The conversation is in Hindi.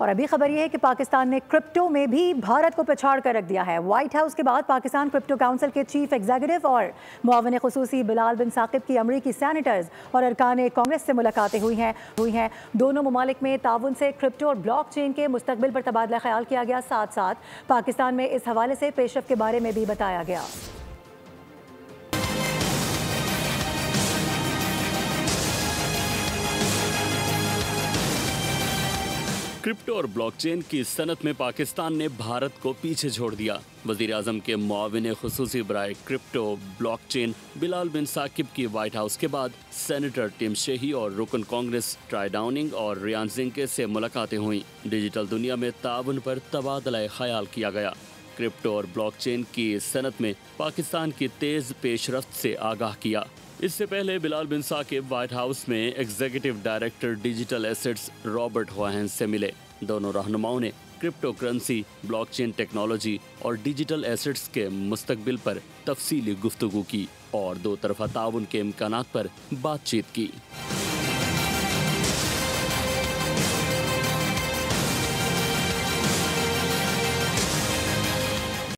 और अभी खबर यह है कि पाकिस्तान ने क्रिप्टो में भी भारत को पछाड़ कर रख दिया है। व्हाइट हाउस के बाद पाकिस्तान क्रिप्टो काउंसिल के चीफ एग्जीक्यूटिव और मुआविन खुसूसी बिलाल बिन साकिब की अमरीकी सैनेटर्स और अरकान कांग्रेस से मुलाकातें हुई हैं। दोनों ममालिक में ताउन से क्रिप्टो और ब्लॉकचेन के मुस्तकबिल पर तबादला ख्याल किया गया। साथ साथ पाकिस्तान में इस हवाले से पेशरफ के बारे में भी बताया गया। क्रिप्टो और ब्लॉकचेन की सनत में पाकिस्तान ने भारत को पीछे छोड़ दिया। वजीर आजम के मुआविन खुसूसी बराए क्रिप्टो ब्लॉकचेन बिलाल बिन साकिब की व्हाइट हाउस के बाद सेनेटर टिम शेही और रुकन कांग्रेस ट्राई डाउनिंग और रियान जिंके से मुलाकातें हुई। डिजिटल दुनिया में ताउन पर तबादला ख्याल किया गया। क्रिप्टो और ब्लॉकचेन की सनत में पाकिस्तान की तेज पेशरफ्त से आगाह किया। इससे पहले बिलाल बिन साकिब व्हाइट हाउस में executive director digital assets Robert हुआहेन से मिले। दोनों रहनुमाओं ने क्रिप्टो करेंसी, ब्लॉकचेन टेक्नोलॉजी और डिजिटल एसेट्स के मुस्तकबिल पर तफसीली गुफ्तगू की और दो तरफा ताउन के इम्कानात पर बातचीत की।